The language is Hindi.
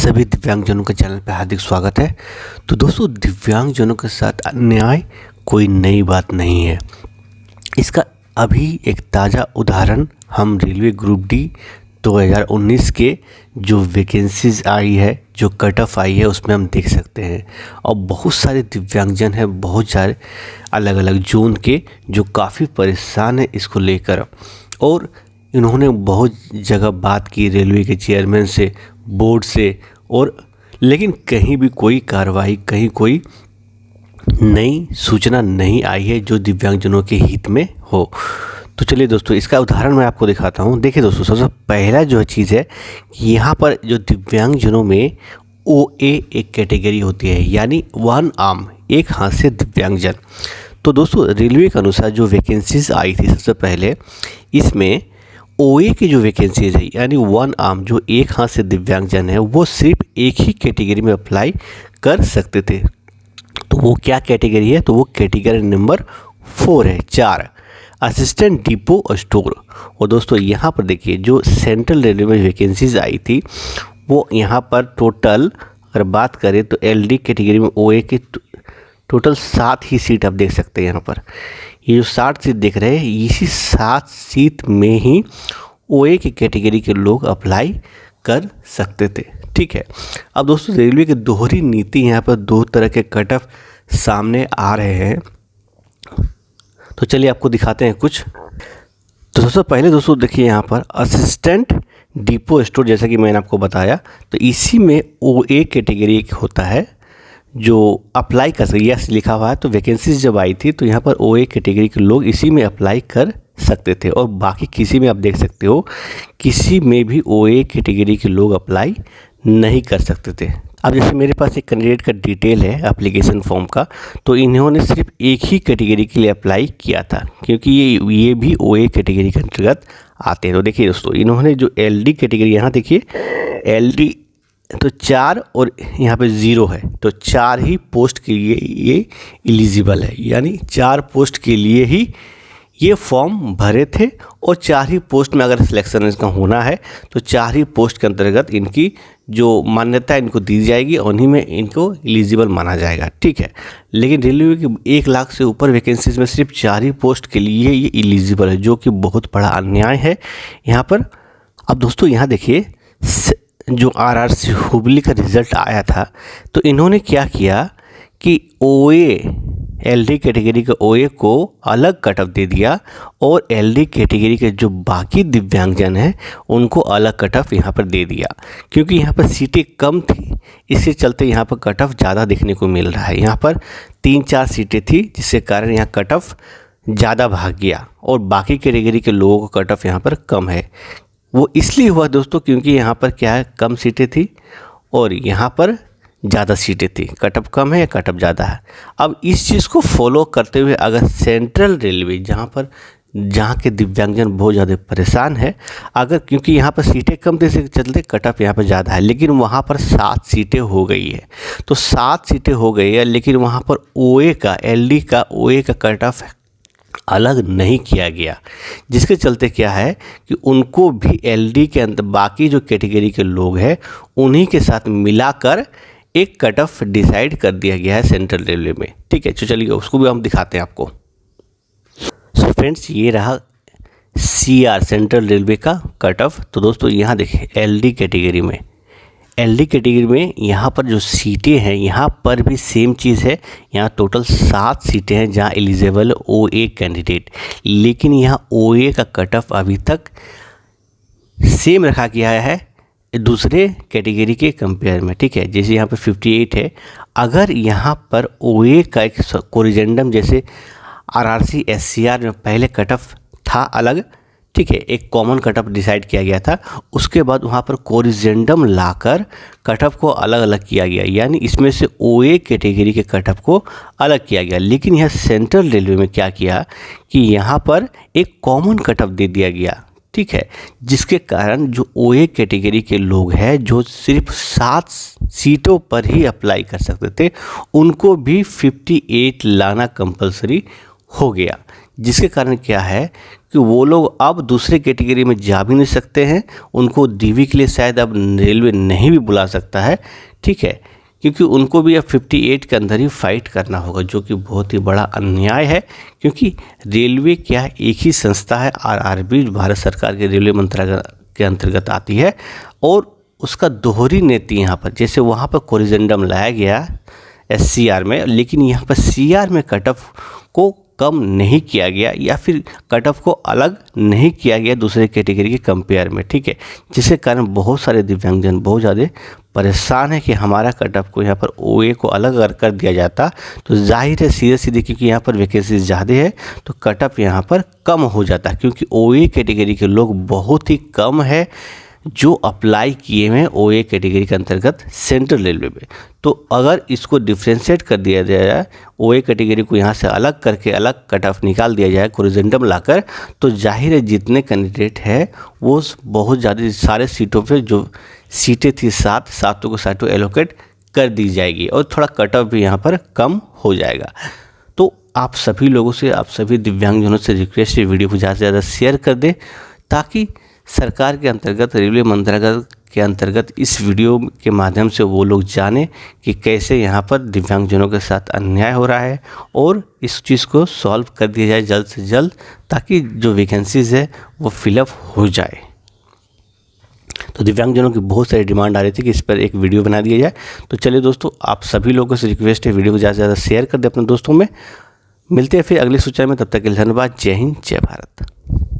सभी दिव्यांगजनों के चैनल पर हार्दिक स्वागत है। तो दोस्तों, दिव्यांगजनों के साथ अन्याय कोई नई बात नहीं है। इसका अभी एक ताज़ा उदाहरण हम रेलवे ग्रुप डी 2019 के जो वैकेंसीज आई है, जो कट ऑफ आई है, उसमें हम देख सकते हैं। और बहुत सारे दिव्यांगजन हैं, बहुत सारे अलग अलग जोन के, जो काफ़ी परेशान हैं इसको लेकर। और इन्होंने बहुत जगह बात की रेलवे के चेयरमैन से, बोर्ड से, और लेकिन कहीं भी कोई कार्रवाई, कहीं कोई नई सूचना नहीं आई है जो दिव्यांगजनों के हित में हो। तो चलिए दोस्तों, इसका उदाहरण मैं आपको दिखाता हूँ। देखिए दोस्तों, सबसे पहला जो चीज़ है, यहाँ पर जो दिव्यांगजनों में OA एक कैटेगरी होती है, यानी वन आर्म, एक हाथ से दिव्यांगजन। तो दोस्तों, रेलवे के अनुसार जो वैकेंसीज आई थी सबसे पहले, इसमें OA की जो वैकेंसीज है, यानी वन आर्म, जो एक हाथ से दिव्यांगजन है, वो सिर्फ एक ही कैटेगरी में अप्लाई कर सकते थे। तो वो क्या कैटेगरी है? तो वो कैटेगरी नंबर 4 है, 4, असिस्टेंट डिपो स्टोर। और दोस्तों, यहाँ पर देखिए, जो सेंट्रल रेलवे में वैकेंसीज आई थी, वो यहाँ पर टोटल अगर बात करें तो LD कैटेगरी में OA के टोटल 7 ही सीट आप देख सकते हैं। यहाँ पर ये जो 60 सीट देख रहे हैं, इसी 7 सीट में ही OA की कैटेगरी के लोग अप्लाई कर सकते थे। ठीक है। अब दोस्तों, रेलवे की दोहरी नीति, यहाँ पर 2 तरह के कट ऑफ सामने आ रहे हैं। तो चलिए आपको दिखाते हैं कुछ। तो सबसे पहले दोस्तों देखिए, यहाँ पर असिस्टेंट डिपो स्टोर, जैसा कि मैंने आपको बताया, तो इसी में OA कैटेगरी एक होता है जो अप्लाई कर सकते। यस लिखा हुआ है। तो वैकेंसीज जब आई थी तो यहाँ पर OA कैटेगरी के लोग इसी में अप्लाई कर सकते थे, और बाकी किसी में आप देख सकते हो, किसी में भी OA कैटेगरी के लोग अप्लाई नहीं कर सकते थे। अब जैसे मेरे पास एक कैंडिडेट का डिटेल है एप्लीकेशन फॉर्म का, तो इन्होंने सिर्फ एक ही कैटेगरी के लिए अप्लाई किया था, क्योंकि ये भी OA कैटेगरी के अंतर्गत आते हैं। तो देखिए दोस्तों, इन्होंने जो LD कैटेगरी, यहाँ देखिए LD तो 4 और यहाँ पे 0 है, तो 4 ही पोस्ट के लिए ये एलिजिबल है, यानी 4 पोस्ट के लिए ही ये फॉर्म भरे थे, और 4 ही पोस्ट में अगर सिलेक्शन इसका होना है तो 4 ही पोस्ट के अंतर्गत इनकी जो मान्यता इनको दी जाएगी, उन्हीं में इनको एलिजिबल माना जाएगा। ठीक है। लेकिन रेलवे की 1 लाख से ऊपर वैकेंसीज में सिर्फ 4 ही पोस्ट के लिए ये एलिजिबल है, जो कि बहुत बड़ा अन्याय है यहाँ पर। अब दोस्तों, यहाँ देखिए, जो RRC हुबली का रिज़ल्ट आया था, तो इन्होंने क्या किया कि OA LD कैटेगरी के OA को अलग कट ऑफ दे दिया, और LD कैटेगरी के जो बाकी दिव्यांगजन हैं उनको अलग कट ऑफ यहाँ पर दे दिया, क्योंकि यहाँ पर सीटें कम थी, इसके चलते यहाँ पर कट ऑफ ज़्यादा देखने को मिल रहा है। यहाँ पर 3-4 सीटें थी, जिसके कारण यहाँ कट ऑफ ज़्यादा भाग गया, और बाकी कैटेगरी के लोगों को कट ऑफ यहाँ पर कम है। वो इसलिए हुआ दोस्तों, क्योंकि यहाँ पर क्या है, कम सीटें थी, और यहाँ पर ज़्यादा सीटें थी। कट ऑफ कम है या कट ऑफ ज़्यादा है? अब इस चीज़ को फॉलो करते हुए अगर सेंट्रल रेलवे, जहाँ के दिव्यांगजन बहुत ज़्यादा परेशान है, अगर क्योंकि यहाँ पर सीटें कम थे, इसके चलते कट ऑफ यहाँ पर ज़्यादा है, लेकिन वहाँ पर 7 सीटें हो गई है। तो 7 सीटें हो गई है, लेकिन वहाँ पर OA का, LD का OA का कट ऑफ अलग नहीं किया गया, जिसके चलते क्या है कि उनको भी LD के अंदर बाकी जो कैटेगरी के लोग हैं उन्हीं के साथ मिलाकर एक कट ऑफ डिसाइड कर दिया गया है सेंट्रल रेलवे में। ठीक है। तो चलिए उसको भी हम दिखाते हैं आपको। सो फ्रेंड्स, ये रहा CR सेंट्रल रेलवे का कट ऑफ। तो दोस्तों, यहाँ देखिए, LD कैटेगरी में यहाँ पर जो सीटें हैं, यहाँ पर भी सेम चीज़ है। यहाँ टोटल 7 सीटें हैं जहाँ एलिजिबल OA कैंडिडेट, लेकिन यहाँ OA का कट ऑफ अभी तक सेम रखा गया है दूसरे कैटेगरी के कंपेयर में। ठीक है। जैसे यहाँ पर 58 है, अगर यहाँ पर OA का एक कोरिजेंडम, जैसे RRC SCR में पहले कट ऑफ था अलग, ठीक है, एक कॉमन कट ऑफ डिसाइड किया गया था, उसके बाद वहाँ पर कोरिजेंडम लाकर कट ऑफ को अलग अलग किया गया, यानी इसमें से OA कैटेगरी के कट ऑफ को अलग किया गया। लेकिन यह सेंट्रल रेलवे में क्या किया कि यहाँ पर एक कॉमन कट ऑफ दे दिया गया। ठीक है। जिसके कारण जो OA कैटेगरी के लोग हैं, जो सिर्फ 7 सीटों पर ही अप्लाई कर सकते थे, उनको भी 58 लाना कंपलसरी हो गया। जिसके कारण क्या है कि वो लोग अब दूसरे कैटेगरी में जा भी नहीं सकते हैं, उनको डीवी के लिए शायद अब रेलवे नहीं भी बुला सकता है, ठीक है, क्योंकि उनको भी अब 58 के अंदर ही फाइट करना होगा, जो कि बहुत ही बड़ा अन्याय है। क्योंकि रेलवे क्या एक ही संस्था है, आरआरबी भारत सरकार के रेलवे मंत्रालय के अंतर्गत आती है, और उसका दोहरी नीति यहाँ पर, जैसे वहाँ पर कोरिजेंडम लाया गया SCR में, लेकिन यहाँ पर CR में कट ऑफ को कम नहीं किया गया या फिर कट ऑफ को अलग नहीं किया गया दूसरे कैटेगरी के कंपेयर में, ठीक है, जिसके कारण बहुत सारे दिव्यांगजन बहुत ज़्यादा परेशान है कि हमारा कट ऑफ को यहाँ पर OA को अलग अगर कर दिया जाता तो जाहिर है सीधे सीधे, क्योंकि यहाँ पर वैकेंसीज ज़्यादा है तो कट ऑफ यहाँ पर कम हो जाता, क्योंकि OA कैटेगरी के लोग बहुत ही कम है जो अप्लाई किए हुए हैं OA कैटेगरी के अंतर्गत सेंट्रल रेलवे में। तो अगर इसको डिफ्रेंशिएट कर दिया जाए, OA कैटेगरी को यहाँ से अलग करके अलग कट ऑफ निकाल दिया जाए कोरिजेंडम लाकर, तो जाहिर है जितने कैंडिडेट है वो बहुत ज़्यादा सारे सीटों पे जो सीटें थी 7 को 7 एलोकेट कर दी जाएगी और थोड़ा कट ऑफ भी यहाँ पर कम हो जाएगा। तो आप सभी लोगों से, आप सभी दिव्यांगजनों से रिक्वेस्ट है वीडियो को ज़्यादा से ज़्यादा शेयर कर दें, ताकि सरकार के अंतर्गत, रेलवे मंत्रालय के अंतर्गत इस वीडियो के माध्यम से वो लोग जाने कि कैसे यहाँ पर दिव्यांगजनों के साथ अन्याय हो रहा है और इस चीज़ को सॉल्व कर दिया जाए जल्द से जल्द, ताकि जो वैकेंसीज़ है वो फिलअप हो जाए। तो दिव्यांगजनों की बहुत सारी डिमांड आ रही थी कि इस पर एक वीडियो बना दिया जाए। तो चलिए दोस्तों, आप सभी लोगों से रिक्वेस्ट है वीडियो को ज़्यादा से ज़्यादा शेयर कर दें अपने दोस्तों में। मिलते हैं फिर अगले सूचना में, तब तक के लिए धन्यवाद। जय हिंद, जय भारत।